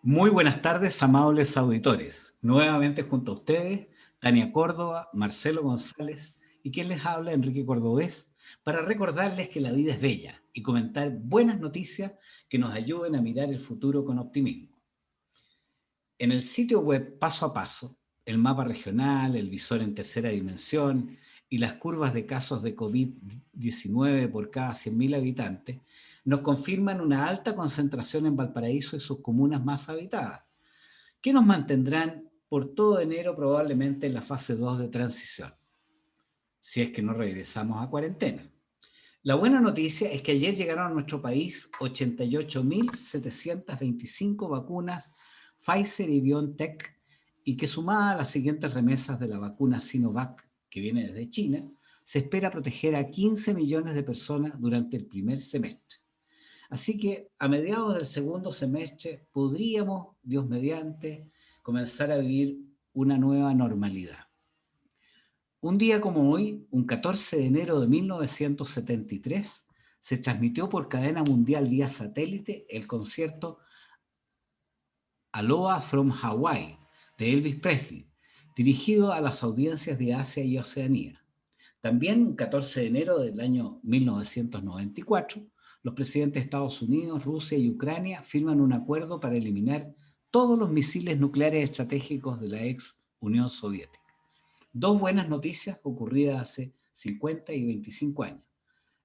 Muy buenas tardes, amables auditores. Nuevamente junto a ustedes, Tania Córdoba, Marcelo González y quien les habla, Enrique Cordobés, para recordarles que la vida es bella y comentar buenas noticias que nos ayuden a mirar el futuro con optimismo. En el sitio web Paso a Paso, el mapa regional, el visor en tercera dimensión y las curvas de casos de COVID-19 por cada 100.000 habitantes, nos confirman una alta concentración en Valparaíso y sus comunas más habitadas, que nos mantendrán por todo enero probablemente en la fase 2 de transición, si es que no regresamos a cuarentena. La buena noticia es que ayer llegaron a nuestro país 88.725 vacunas Pfizer y BioNTech y que sumada a las siguientes remesas de la vacuna Sinovac, que viene desde China, se espera proteger a 15 millones de personas durante el primer semestre. Así que a mediados del segundo semestre podríamos, Dios mediante, comenzar a vivir una nueva normalidad. Un día como hoy, un 14 de enero de 1973, se transmitió por cadena mundial vía satélite el concierto Aloha from Hawaii de Elvis Presley, dirigido a las audiencias de Asia y Oceanía. También, un 14 de enero del año 1994, los presidentes de Estados Unidos, Rusia y Ucrania firman un acuerdo para eliminar todos los misiles nucleares estratégicos de la ex Unión Soviética. Dos buenas noticias ocurridas hace 50 y 25 años.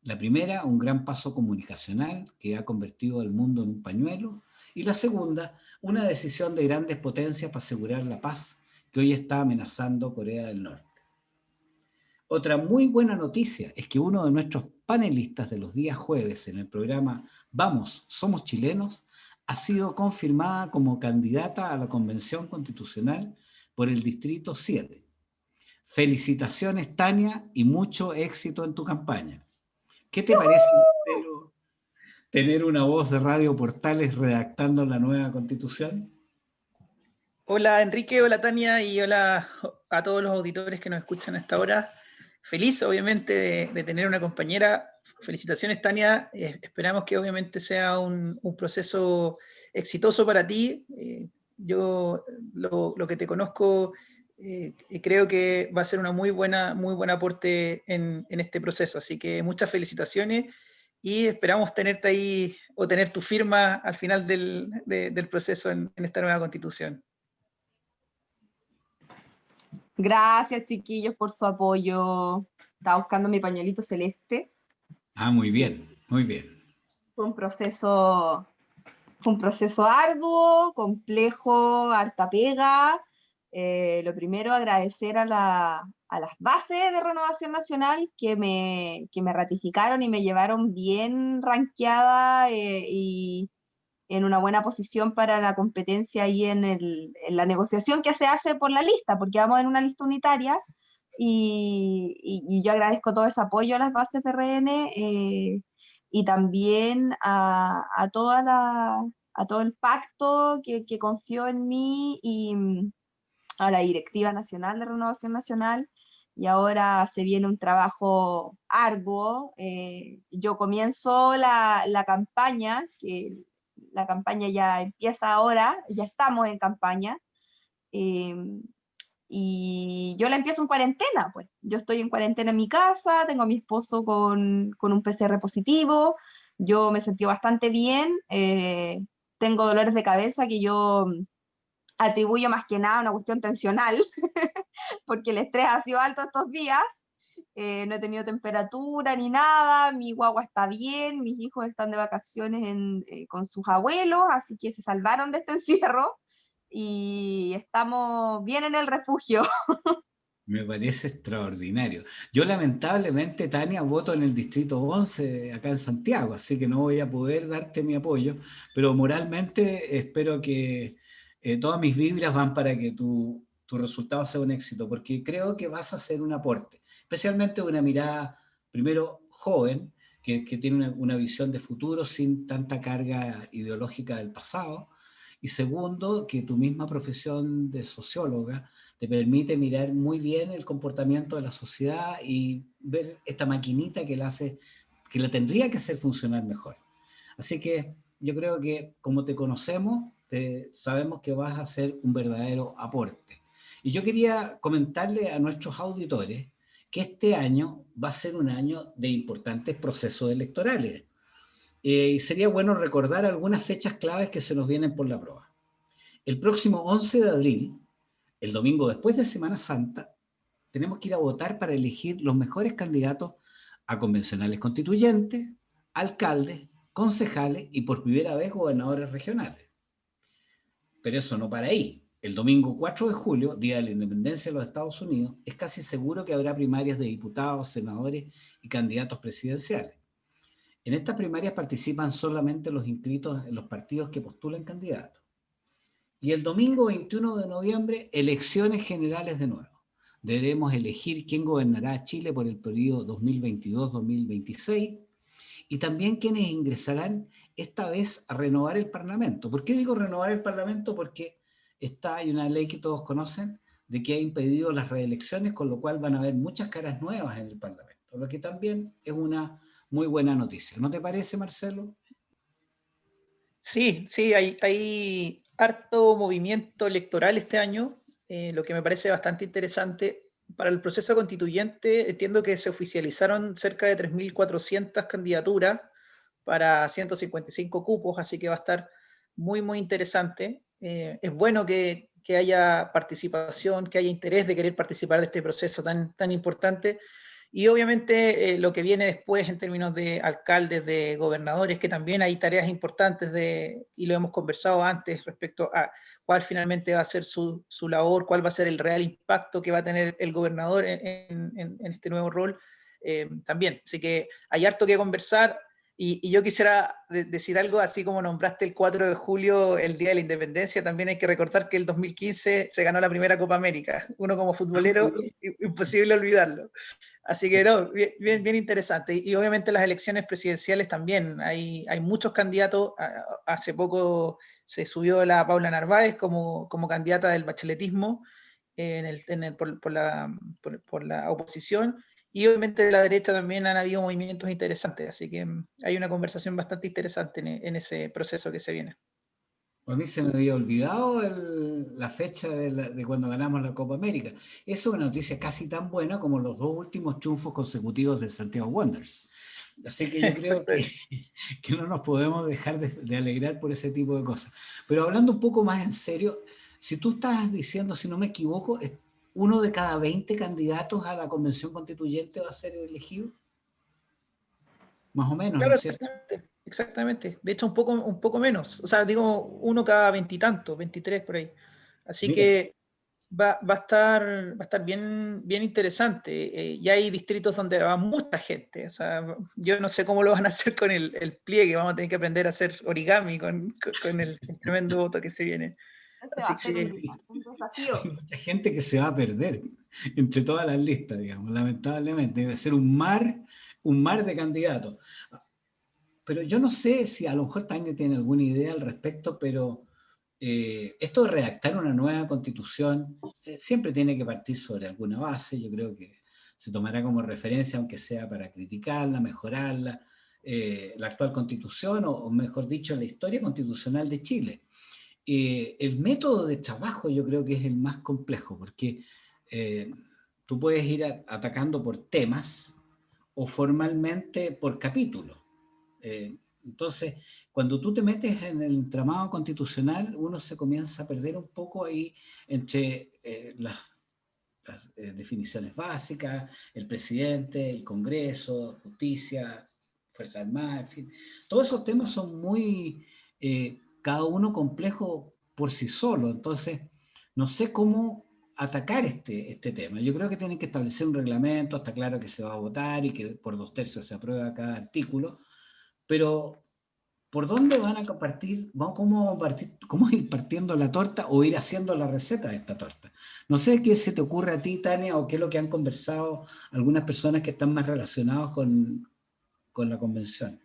La primera, un gran paso comunicacional que ha convertido al mundo en un pañuelo. Y la segunda, una decisión de grandes potencias para asegurar la paz que hoy está amenazando Corea del Norte. Otra muy buena noticia es que uno de nuestros panelistas de los días jueves en el programa Vamos, somos chilenos, ha sido confirmada como candidata a la Convención Constitucional por el Distrito 7. Felicitaciones, Tania, y mucho éxito en tu campaña. ¿Qué te parece, Marcelo, tener una voz de Radio Portales redactando la nueva Constitución? Hola Enrique, hola Tania y hola a todos los auditores que nos escuchan a esta hora. Feliz obviamente de tener una compañera. Felicitaciones Tania, esperamos que obviamente sea un proceso exitoso para ti. Yo lo que te conozco creo que va a ser una muy buen aporte en este proceso, así que muchas felicitaciones y esperamos tenerte ahí o tener tu firma al final del proceso en esta nueva constitución. Gracias, chiquillos, por su apoyo. Estaba buscando mi pañuelito celeste. Ah, muy bien, muy bien. Fue un proceso arduo, complejo, harta pega. Lo primero, agradecer a las bases de Renovación Nacional que me ratificaron y me llevaron bien ranqueada y en una buena posición para la competencia y en la negociación que se hace por la lista, porque vamos en una lista unitaria y yo agradezco todo ese apoyo a las bases de RN y también a todo el pacto que confió en mí y a la Directiva Nacional de Renovación Nacional. Y ahora se viene un trabajo arduo. Yo comienzo la campaña, que la campaña ya empieza ahora, ya estamos en campaña, eh, y yo la empiezo en cuarentena, pues. Yo estoy en cuarentena en mi casa, tengo a mi esposo con un PCR positivo, yo me sentí bastante bien, tengo dolores de cabeza que yo atribuyo más que nada a una cuestión tensional, porque el estrés ha sido alto estos días. No he tenido temperatura ni nada, mi guagua está bien, mis hijos están de vacaciones con sus abuelos, así que se salvaron de este encierro y estamos bien en el refugio. Me parece extraordinario. Yo lamentablemente, Tania, voto en el Distrito 11 acá en Santiago, así que no voy a poder darte mi apoyo, pero moralmente espero que todas mis vibras van para que tu resultado sea un éxito, porque creo que vas a hacer un aporte, especialmente una mirada, primero, joven, que tiene una visión de futuro sin tanta carga ideológica del pasado, y segundo, que tu misma profesión de socióloga te permite mirar muy bien el comportamiento de la sociedad y ver esta maquinita que la hace, que la tendría que hacer funcionar mejor. Así que yo creo que como te conocemos, sabemos que vas a hacer un verdadero aporte. Y yo quería comentarle a nuestros auditores que este año va a ser un año de importantes procesos electorales. Y sería bueno recordar algunas fechas claves que se nos vienen por la prueba. El próximo 11 de abril, el domingo después de Semana Santa, tenemos que ir a votar para elegir los mejores candidatos a convencionales constituyentes, alcaldes, concejales y por primera vez gobernadores regionales. Pero eso no para ahí. El domingo 4 de julio, Día de la Independencia de los Estados Unidos, es casi seguro que habrá primarias de diputados, senadores y candidatos presidenciales. En estas primarias participan solamente los inscritos en los partidos que postulan candidatos. Y el domingo 21 de noviembre, elecciones generales de nuevo. Deberemos elegir quién gobernará Chile por el periodo 2022-2026 y también quiénes ingresarán esta vez a renovar el Parlamento. ¿Por qué digo renovar el Parlamento? Porque hay una ley que todos conocen de que ha impedido las reelecciones, con lo cual van a haber muchas caras nuevas en el Parlamento, lo que también es una muy buena noticia. ¿No te parece, Marcelo? Sí, sí, hay harto movimiento electoral este año, lo que me parece bastante interesante. Para el proceso constituyente, entiendo que se oficializaron cerca de 3.400 candidaturas para 155 cupos, así que va a estar muy, muy interesante. Es bueno que haya participación, que haya interés de querer participar de este proceso tan importante. Y obviamente lo que viene después en términos de alcaldes, de gobernadores, que también hay tareas importantes y lo hemos conversado antes respecto a cuál finalmente va a ser su labor, cuál va a ser el real impacto que va a tener el gobernador en este nuevo rol también. Así que hay harto que conversar. Y yo quisiera decir algo, así como nombraste el 4 de julio, el Día de la Independencia, también hay que recordar que el 2015 se ganó la primera Copa América. Uno como futbolero, imposible olvidarlo. Así que no, bien interesante. Y obviamente las elecciones presidenciales también. Hay muchos candidatos. Hace poco se subió la Paula Narváez como candidata del bacheletismo por la oposición. Y obviamente de la derecha también han habido movimientos interesantes. Así que hay una conversación bastante interesante en ese proceso que se viene. A mí se me había olvidado la fecha de cuando ganamos la Copa América. Eso es una noticia casi tan buena como los 2 últimos triunfos consecutivos de Santiago Wanderers. Así que yo creo que no nos podemos dejar de alegrar por ese tipo de cosas. Pero hablando un poco más en serio, si tú estás diciendo, si no me equivoco, uno de cada 20 candidatos a la convención constituyente va a ser elegido. Más o menos, Claro, ¿no es cierto? exactamente. De hecho, un poco menos. O sea, digo, uno cada 20 y tantos, 23 por ahí. Así Mira, que va a estar bien interesante. Ya hay distritos donde va mucha gente. O sea, yo no sé cómo lo van a hacer con el pliegue. Vamos a tener que aprender a hacer origami con el tremendo voto que se viene. Ese va Así a ser que un desafío. hay mucha gente que se va a perder entre todas las listas, digamos, lamentablemente. Debe ser un mar de candidatos. Pero yo no sé si a lo mejor Tania tiene alguna idea al respecto, pero esto de redactar una nueva constitución siempre tiene que partir sobre alguna base. Yo creo que se tomará como referencia, aunque sea para criticarla, mejorarla, la actual constitución, o mejor dicho, la historia constitucional de Chile. El método de trabajo yo creo que es el más complejo, porque tú puedes ir atacando por temas o formalmente por capítulos. Entonces, cuando tú te metes en el entramado constitucional, uno se comienza a perder un poco ahí entre las definiciones básicas, el presidente, el Congreso, justicia, Fuerzas Armadas, en fin. Todos esos temas son muy, cada uno complejo por sí solo. Entonces, no sé cómo atacar este tema. Yo creo que tienen que establecer un reglamento, está claro que se va a votar y que por 2/3 se aprueba cada artículo, pero ¿por dónde van a partir? ¿Cómo ir partiendo la torta o ir haciendo la receta de esta torta? No sé qué se te ocurre a ti, Tania, o qué es lo que han conversado algunas personas que están más relacionadas con la convención.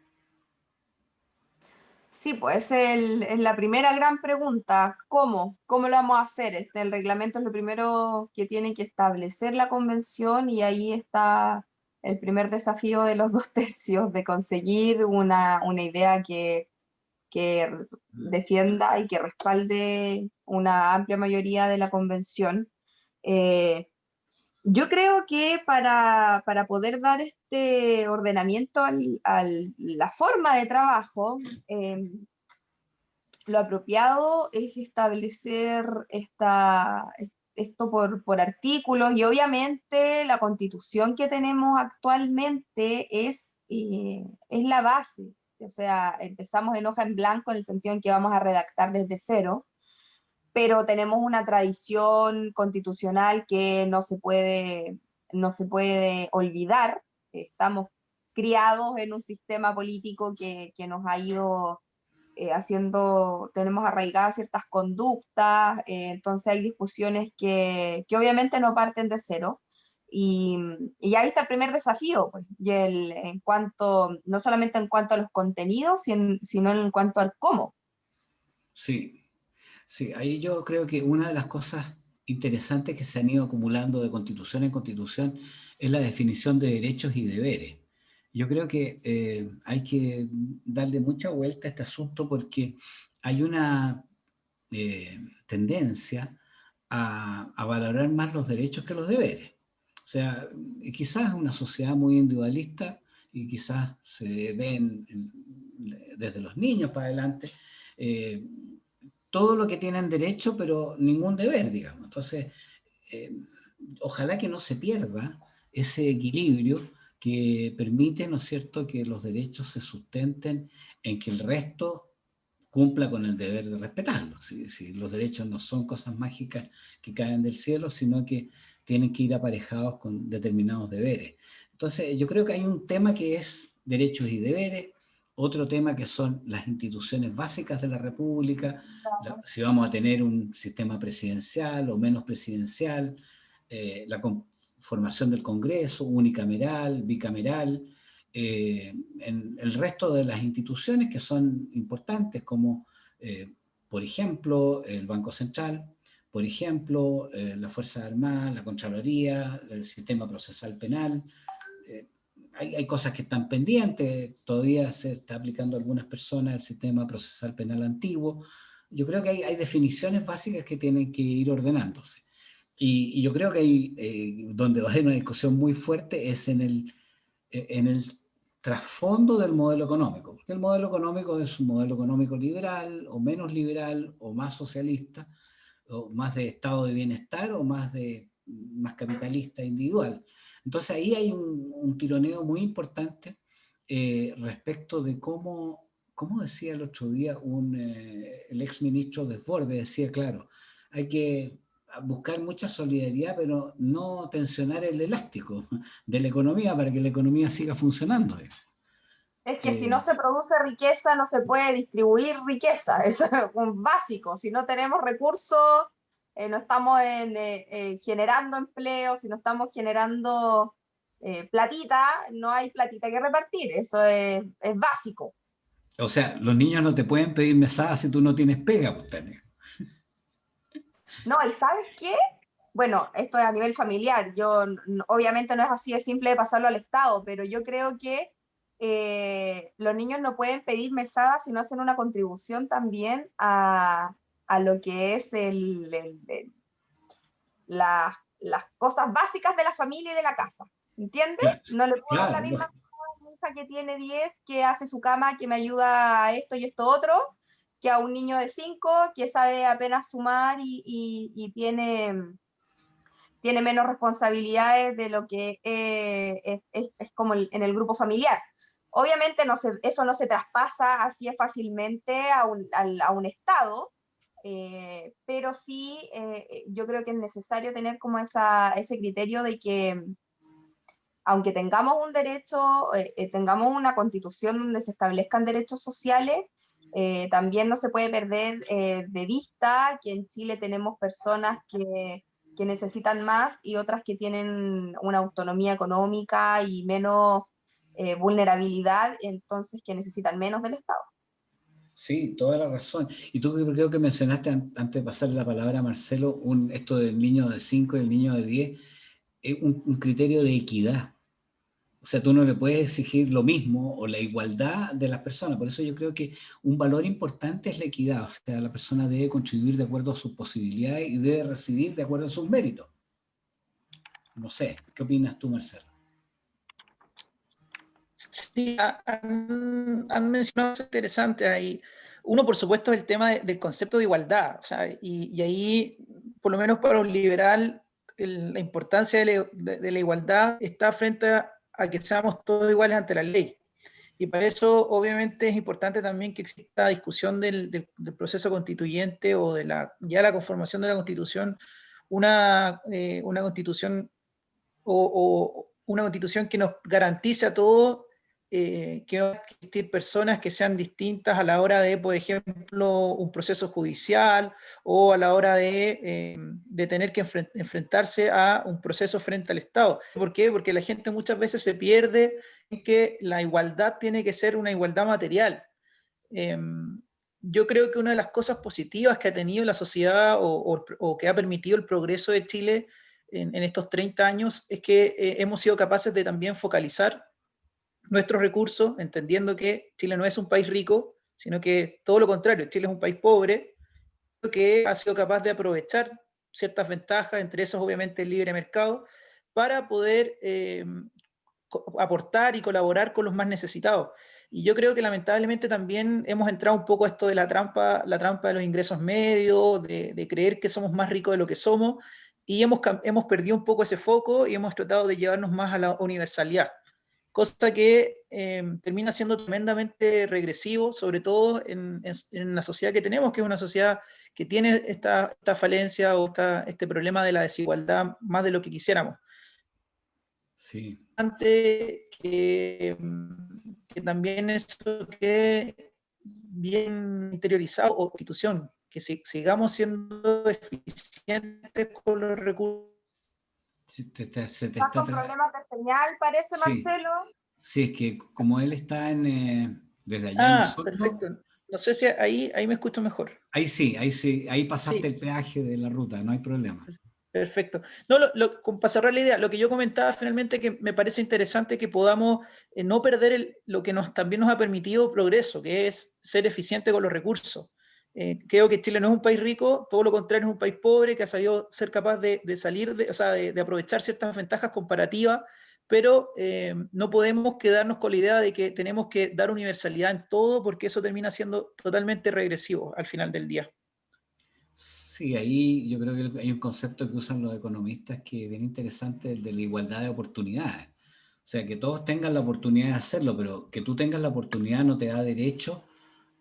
Sí, pues es la primera gran pregunta. ¿Cómo? ¿Cómo lo vamos a hacer? El reglamento es lo primero que tiene que establecer la convención y ahí está el primer desafío de los 2/3, de conseguir una idea que que defienda y que respalde una amplia mayoría de la convención. Yo creo que para poder dar este ordenamiento a la forma de trabajo, lo apropiado es establecer esto por artículos, y obviamente la constitución que tenemos actualmente es la base. O sea, empezamos en hoja en blanco en el sentido en que vamos a redactar desde cero, pero tenemos una tradición constitucional que no se puede olvidar. Estamos criados en un sistema político que nos ha ido tenemos arraigadas ciertas conductas, entonces hay discusiones que obviamente no parten de cero. Y ahí está el primer desafío, pues, no solamente en cuanto a los contenidos, sino en cuanto al cómo. Sí, sí, ahí yo creo que una de las cosas interesantes que se han ido acumulando de constitución en constitución es la definición de derechos y deberes. Yo creo que hay que darle mucha vuelta a este asunto porque hay una tendencia a valorar más los derechos que los deberes. O sea, quizás una sociedad muy individualista y quizás se ven desde los niños para adelante, todo lo que tienen derecho, pero ningún deber, digamos. Entonces, ojalá que no se pierda ese equilibrio que permite, ¿no es cierto?, que los derechos se sustenten en que el resto cumpla con el deber de respetarlos. Si los derechos no son cosas mágicas que caen del cielo, sino que tienen que ir aparejados con determinados deberes. Entonces, yo creo que hay un tema que es derechos y deberes, otro tema que son las instituciones básicas de la República, si vamos a tener un sistema presidencial o menos presidencial, la conformación del Congreso, unicameral, bicameral, en el resto de las instituciones que son importantes, como por ejemplo el Banco Central, por ejemplo la Fuerza Armada, la Contraloría, el sistema procesal penal. Hay cosas que están pendientes, todavía se está aplicando a algunas personas el sistema procesal penal antiguo. Yo creo que hay definiciones básicas que tienen que ir ordenándose. Y yo creo que donde va a haber una discusión muy fuerte es en el trasfondo del modelo económico, porque el modelo económico es un modelo económico liberal, o menos liberal, o más socialista, o más de estado de bienestar, o más capitalista individual. Entonces ahí hay un tironeo muy importante respecto de cómo decía el otro día el ex ministro Desbordes, decía, claro, hay que buscar mucha solidaridad, pero no tensionar el elástico de la economía para que la economía siga funcionando. Es que si no se produce riqueza, no se puede distribuir riqueza, eso es un básico. Si no tenemos recursos, no estamos generando empleo, si no estamos generando platita, no hay platita que repartir, eso es básico. O sea, los niños no te pueden pedir mesada si tú no tienes pega, pues, Tania. No, ¿y sabes qué? Bueno, esto es a nivel familiar, obviamente no es así de simple de pasarlo al Estado, pero yo creo que los niños no pueden pedir mesada si no hacen una contribución también a lo que es las cosas básicas de la familia y de la casa, ¿entiendes? Claro, No le puedo dar la claro, misma a mi hija que tiene 10, que hace su cama, que me ayuda a esto y esto otro, que a un niño de 5 que sabe apenas sumar y tiene menos responsabilidades de lo que es como en el grupo familiar. Obviamente eso no se traspasa así fácilmente a un Estado, pero sí yo creo que es necesario tener como ese criterio de que aunque tengamos un derecho, tengamos una constitución donde se establezcan derechos sociales, también no se puede perder de vista que en Chile tenemos personas que necesitan más y otras que tienen una autonomía económica y menos vulnerabilidad, entonces que necesitan menos del Estado. Sí, toda la razón. Y tú creo que mencionaste, antes de pasarle la palabra a Marcelo, esto del niño de 5 y el niño de 10, un criterio de equidad. O sea, tú no le puedes exigir lo mismo o la igualdad de las personas. Por eso yo creo que un valor importante es la equidad. O sea, la persona debe contribuir de acuerdo a sus posibilidades y debe recibir de acuerdo a sus méritos. No sé, ¿qué opinas tú, Marcelo? Sí, han mencionado cosas interesantes ahí. Uno, por supuesto, es el tema del concepto de igualdad. O sea, y ahí, por lo menos para un liberal, la importancia de la igualdad está frente a que seamos todos iguales ante la ley. Y para eso, obviamente, es importante también que exista discusión del proceso constituyente o de ya la conformación de la Constitución, una Constitución o una Constitución que nos garantice a todos que no van a existir personas que sean distintas a la hora de, por ejemplo, un proceso judicial o a la hora de tener que enfrentarse a un proceso frente al Estado. ¿Por qué? Porque la gente muchas veces se pierde en que la igualdad tiene que ser una igualdad material. Yo creo que una de las cosas positivas que ha tenido la sociedad o que ha permitido el progreso de Chile en estos 30 años es que hemos sido capaces de también focalizar nuestros recursos, entendiendo que Chile no es un país rico, sino que todo lo contrario, Chile es un país pobre, que ha sido capaz de aprovechar ciertas ventajas, entre esos obviamente el libre mercado, para poder aportar y colaborar con los más necesitados. Y yo creo que lamentablemente también hemos entrado un poco a esto de la trampa de los ingresos medios, de creer que somos más ricos de lo que somos, y hemos perdido un poco ese foco y hemos tratado de llevarnos más a la universalidad, cosa que termina siendo tremendamente regresivo, sobre todo en la sociedad que tenemos, que es una sociedad que tiene esta falencia o este problema de la desigualdad más de lo que quisiéramos. Sí. Que también eso quede bien interiorizado o constitución, que sigamos siendo eficientes con los recursos. ¿Estás con problemas de señal, parece, Sí, Marcelo? sí, es que como él está desde allá en el sur, Perfecto. No sé si ahí me escucho mejor. ahí sí, ahí pasaste Sí. el peaje de la ruta, no hay problema. Perfecto. No, para cerrar la idea, lo que yo comentaba finalmente que me parece interesante que podamos no perder lo que también nos ha permitido progreso, que es ser eficiente con los recursos. Creo que Chile no es un país rico, todo lo contrario, es un país pobre que ha sabido ser capaz de salir, o sea, de aprovechar ciertas ventajas comparativas, pero no podemos quedarnos con la idea de que tenemos que dar universalidad en todo porque eso termina siendo totalmente regresivo al final del día. Sí, ahí yo creo que hay un concepto que usan los economistas que es bien interesante, el de la igualdad de oportunidades. O sea, que todos tengan la oportunidad de hacerlo, pero que tú tengas la oportunidad no te da derecho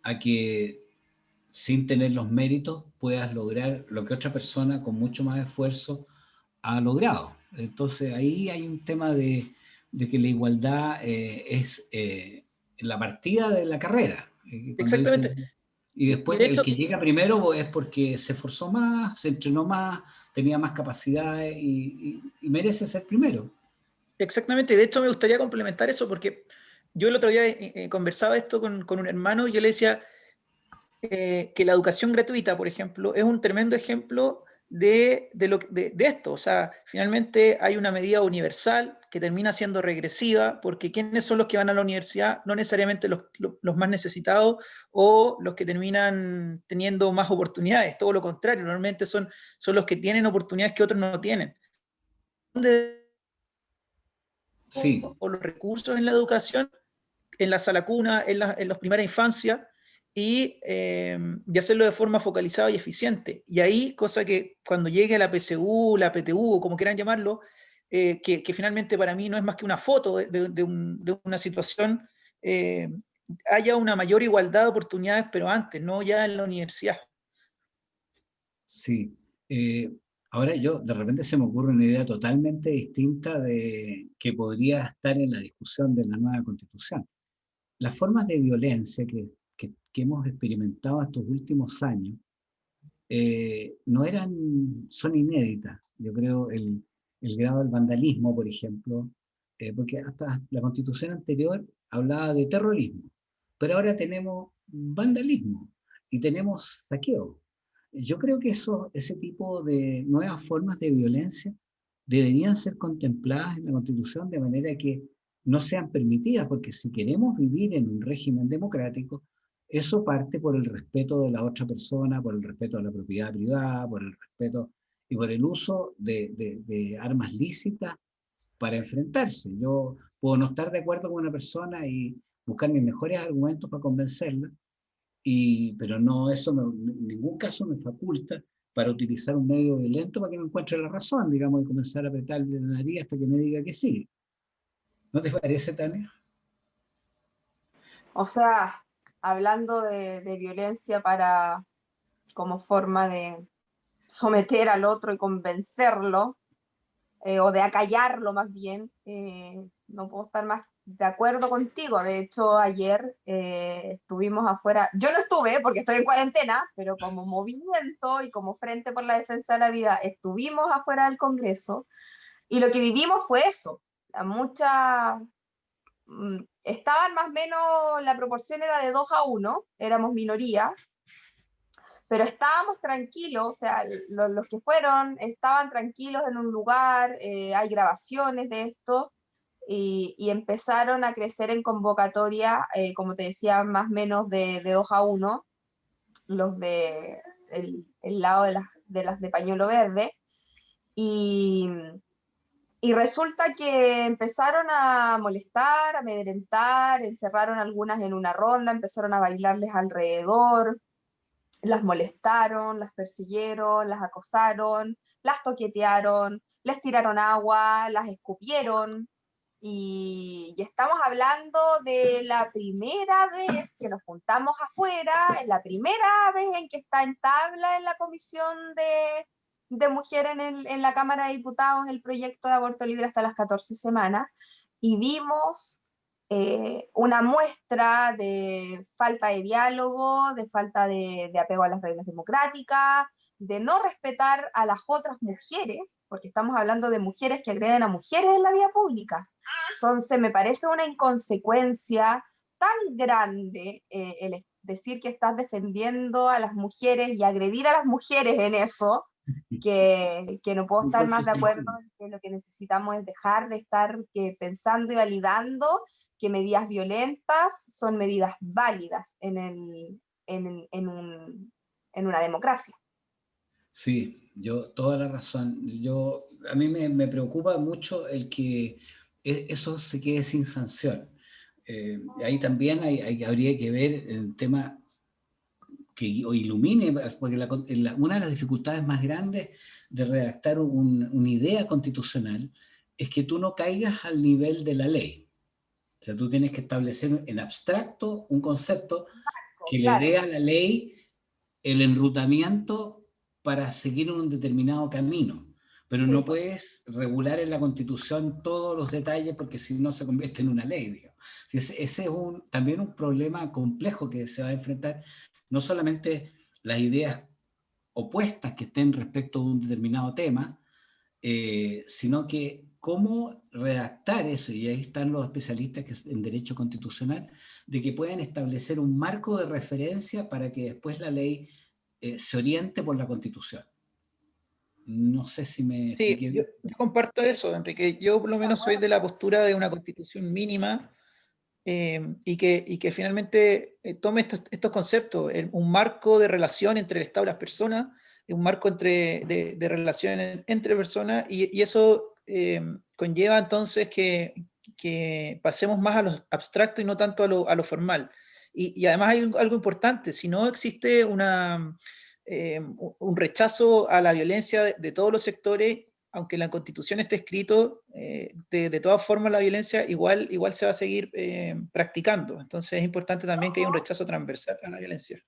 a que sin tener los méritos puedas lograr lo que otra persona con mucho más esfuerzo ha logrado. Entonces ahí hay un tema de que la igualdad es la partida de la carrera. Cuando Exactamente. dicen, y Y después de el hecho, que llega primero es porque se esforzó más, se entrenó más, tenía más capacidades y merece ser primero. exactamente, de hecho me gustaría complementar eso porque yo el otro día conversaba esto con un hermano y yo le decía que la educación gratuita, por ejemplo, es un tremendo ejemplo de esto. O sea, finalmente hay una medida universal que termina siendo regresiva porque ¿quiénes son los que van a la universidad? No necesariamente los más necesitados o los que terminan teniendo más oportunidades, todo lo contrario, normalmente son los que tienen oportunidades que otros no tienen. Sí, O los recursos en la educación, en la sala cuna, en las primeras infancias, y hacerlo de forma focalizada y eficiente. Y ahí, cosa que cuando llegue la PSU, la PTU, o como quieran llamarlo, que finalmente para mí no es más que una foto de una situación, haya una mayor igualdad de oportunidades, pero antes, no ya en la universidad. sí. Ahora yo, de repente se me ocurre una idea totalmente distinta de que podría estar en la discusión de la nueva constitución. Las formas de violencia que hemos experimentado estos últimos años no son inéditas. Yo creo el grado del vandalismo, por ejemplo, porque hasta la constitución anterior hablaba de terrorismo, pero ahora tenemos vandalismo y tenemos saqueo. Yo creo que ese tipo de nuevas formas de violencia deberían ser contempladas en la constitución de manera que no sean permitidas, porque si queremos vivir en un régimen democrático, eso parte por el respeto de la otra persona, por el respeto a la propiedad privada, por el respeto y por el uso de armas lícitas para enfrentarse. Yo puedo no estar de acuerdo con una persona y buscar mis mejores argumentos para convencerla, pero no, eso en ningún caso me faculta para utilizar un medio violento para que me encuentre la razón, digamos, y comenzar a apretarle la nariz hasta que me diga que sí. ¿No te parece, Tania? O sea, hablando de violencia como forma de someter al otro y convencerlo, o de acallarlo más bien, no puedo estar más de acuerdo contigo. De hecho, ayer estuvimos afuera, yo no estuve porque estoy en cuarentena, pero como movimiento y como Frente por la Defensa de la Vida, estuvimos afuera del Congreso y lo que vivimos fue eso. Muchas estaban más o menos, la proporción era de 2-1, éramos minoría, pero estábamos tranquilos, o sea, los que fueron estaban tranquilos en un lugar, hay grabaciones de esto, y empezaron a crecer en convocatoria, como te decía, más o menos de 2-1, los de el lado de las de pañuelo verde, y, y resulta que empezaron a molestar, a amedrentar, encerraron algunas en una ronda, empezaron a bailarles alrededor, las molestaron, las persiguieron, las acosaron, las toquetearon, les tiraron agua, las escupieron. Y estamos hablando de la primera vez que nos juntamos afuera, es la primera vez en que está en tabla en la comisión de mujer en la Cámara de Diputados el proyecto de aborto libre hasta las 14 semanas, y vimos una muestra de falta de diálogo, de falta de apego a las reglas democráticas, de no respetar a las otras mujeres, porque estamos hablando de mujeres que agreden a mujeres en la vía pública. Entonces me parece una inconsecuencia tan grande el decir que estás defendiendo a las mujeres y agredir a las mujeres en eso, que no puedo estar más de acuerdo en que lo que necesitamos es dejar de estar pensando y validando que medidas violentas son medidas válidas en una democracia. Sí, toda la razón. A mí me preocupa mucho el que eso se quede sin sanción. Ahí también habría que ver el tema que ilumine, porque una de las dificultades más grandes de redactar una idea constitucional es que tú no caigas al nivel de la ley. O sea, tú tienes que establecer en abstracto un concepto que le dé a la ley el enrutamiento para seguir un determinado camino, pero no puedes regular en la Constitución todos los detalles porque si no se convierte en una ley, digamos. Ese es también un problema complejo que se va a enfrentar, no solamente las ideas opuestas que estén respecto a un determinado tema, sino que cómo redactar eso, y ahí están los especialistas en derecho constitucional, de que puedan establecer un marco de referencia para que después la ley se oriente por la Constitución. No sé si me expliqué bien. Yo comparto eso, Enrique. Yo por lo menos soy de la postura de una constitución mínima y que finalmente tome estos conceptos, un marco de relación entre el Estado y las personas, un marco de relación entre personas, y eso conlleva entonces que pasemos más a lo abstracto y no tanto a lo formal. Y además hay algo importante: si no existe un rechazo a la violencia de todos los sectores, aunque en la Constitución esté escrito, de todas formas la violencia igual se va a seguir practicando. Entonces es importante también que haya un rechazo transversal a la violencia.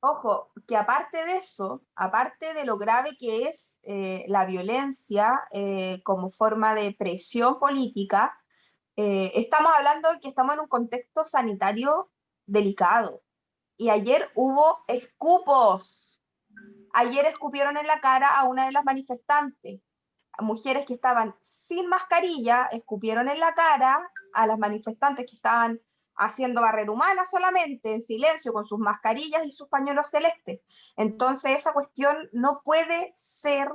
Ojo, que aparte de eso, aparte de lo grave que es la violencia como forma de presión política, estamos hablando de que estamos en un contexto sanitario delicado. Y ayer hubo escupos. Ayer escupieron en la cara a una de las manifestantes. Mujeres que estaban sin mascarilla escupieron en la cara a las manifestantes que estaban haciendo barrera humana solamente, en silencio, con sus mascarillas y sus pañuelos celestes. Entonces esa cuestión no puede ser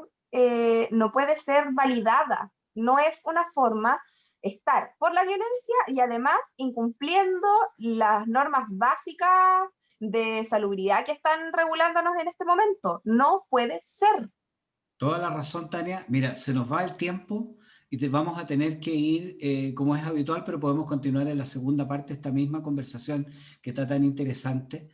validada. No es una forma estar por la violencia y además incumpliendo las normas básicas de salubridad que están regulándonos en este momento. No puede ser. Toda la razón, Tania. Mira, se nos va el tiempo y vamos a tener que ir, como es habitual, pero podemos continuar en la segunda parte esta misma conversación que está tan interesante.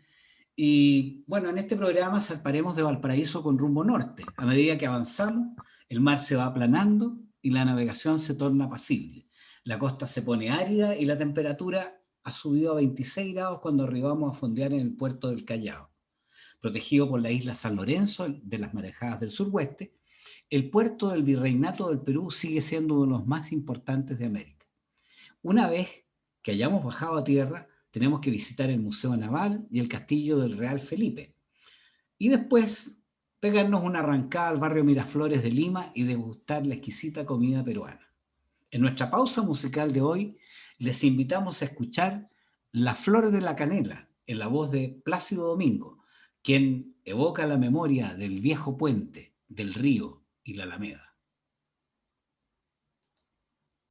Y bueno, en este programa zarparemos de Valparaíso con rumbo norte. A medida que avanzamos, el mar se va aplanando y la navegación se torna apacible. La costa se pone árida y la temperatura ha subido a 26 grados cuando arribamos a fondear en el puerto del Callao. Protegido por la isla San Lorenzo de las marejadas del suroeste, el puerto del Virreinato del Perú sigue siendo uno de los más importantes de América. Una vez que hayamos bajado a tierra, tenemos que visitar el Museo Naval y el Castillo del Real Felipe. Y después pegarnos una arrancada al barrio Miraflores de Lima y degustar la exquisita comida peruana. En nuestra pausa musical de hoy, les invitamos a escuchar La Flor de la Canela, en la voz de Plácido Domingo, quien evoca la memoria del viejo puente, del río y la Alameda.